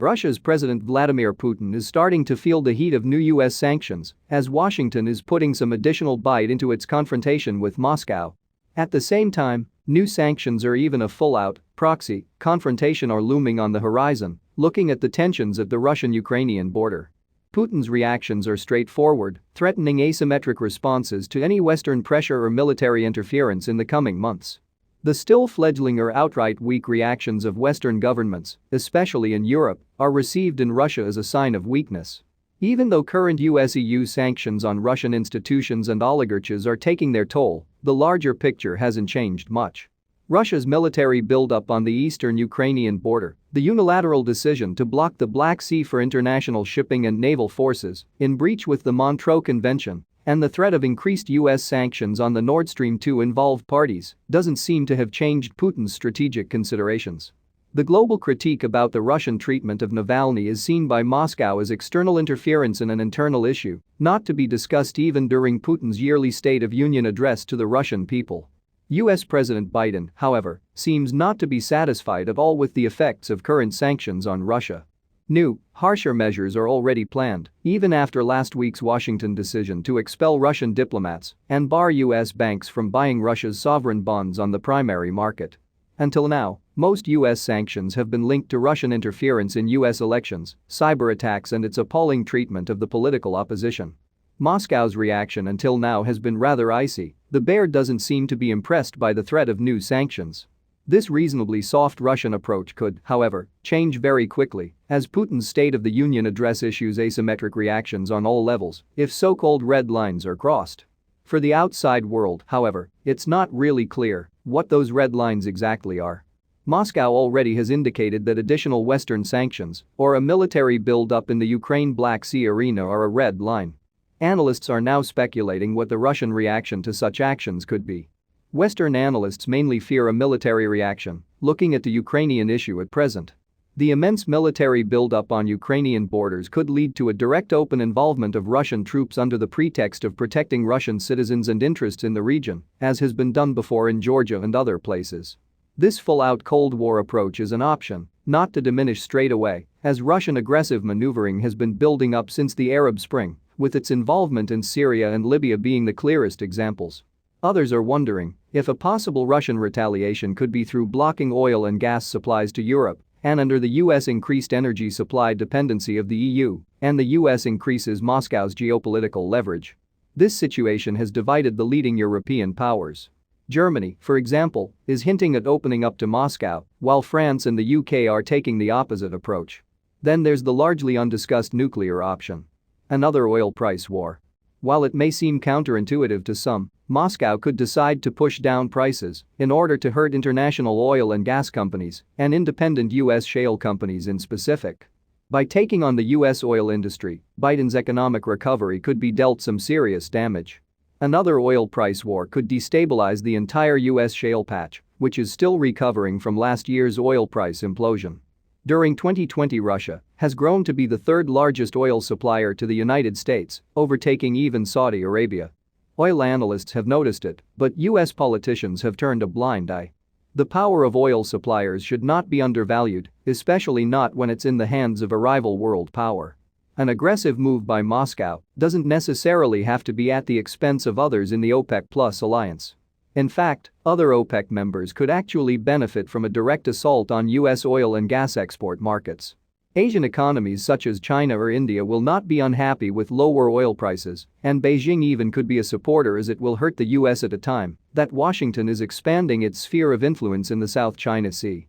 Russia's President Vladimir Putin is starting to feel the heat of new US sanctions as Washington is putting some additional bite into its confrontation with Moscow. At the same time, new sanctions or even a full-out, proxy, confrontation are looming on the horizon, looking at the tensions at the Russian-Ukrainian border. Putin's reactions are straightforward, threatening asymmetric responses to any Western pressure or military interference in the coming months. The still fledgling or outright weak reactions of Western governments, especially in Europe, are received in Russia as a sign of weakness. Even though current US-EU sanctions on Russian institutions and oligarchs are taking their toll, the larger picture hasn't changed much. Russia's military buildup on the eastern Ukrainian border, the unilateral decision to block the Black Sea for international shipping and naval forces, in breach with the Montreux Convention, and the threat of increased US sanctions on the NordStream 2 involved parties doesn't seem to have changed Putin's strategic considerations. The global critique about the Russian treatment of Navalny is seen by Moscow as external interference in an internal issue, not to be discussed even during Putin's yearly State of Union address to the Russian people. US President Biden, however, seems not to be satisfied at all with the effects of current sanctions on Russia. New, harsher measures are already planned, even after last week's Washington decision to expel Russian diplomats and bar US banks from buying Russia's sovereign bonds on the primary market. Until now, most US sanctions have been linked to Russian interference in US elections, cyber attacks and its appalling treatment of the political opposition. Moscow's reaction until now has been rather icy. The bear doesn't seem to be impressed by the threat of new sanctions. This reasonably soft Russian approach could, however, change very quickly as Putin's State of the Union address issues asymmetric reactions on all levels if so-called red lines are crossed. For the outside world, however, it's not really clear what those red lines exactly are. Moscow already has indicated that additional Western sanctions or a military buildup in the Ukraine Black Sea arena are a red line. Analysts are now speculating what the Russian reaction to such actions could be. Western analysts mainly fear a military reaction, looking at the Ukrainian issue at present. The immense military buildup on Ukrainian borders could lead to a direct open involvement of Russian troops under the pretext of protecting Russian citizens and interests in the region, as has been done before in Georgia and other places. This full-out Cold War approach is an option, not to diminish straight away, as Russian aggressive maneuvering has been building up since the Arab Spring, with its involvement in Syria and Libya being the clearest examples. Others are wondering if a possible Russian retaliation could be through blocking oil and gas supplies to Europe and under the US increased energy supply dependency of the EU, and the US increases Moscow's geopolitical leverage. This situation has divided the leading European powers. Germany, for example, is hinting at opening up to Moscow, while France and the UK are taking the opposite approach. Then there's the largely undiscussed nuclear option. Another oil price war. While it may seem counterintuitive to some, Moscow could decide to push down prices in order to hurt international oil and gas companies and independent US shale companies in specific. By taking on the US oil industry, Biden's economic recovery could be dealt some serious damage. Another oil price war could destabilize the entire US shale patch, which is still recovering from last year's oil price implosion. During 2020, Russia has grown to be the third largest oil supplier to the United States, overtaking even Saudi Arabia. Oil analysts have noticed it, but US politicians have turned a blind eye. The power of oil suppliers should not be undervalued, especially not when it's in the hands of a rival world power. An aggressive move by Moscow doesn't necessarily have to be at the expense of others in the OPEC+ alliance. In fact, other OPEC members could actually benefit from a direct assault on US oil and gas export markets. Asian economies such as China or India will not be unhappy with lower oil prices, and Beijing even could be a supporter as it will hurt the US at a time that Washington is expanding its sphere of influence in the South China Sea.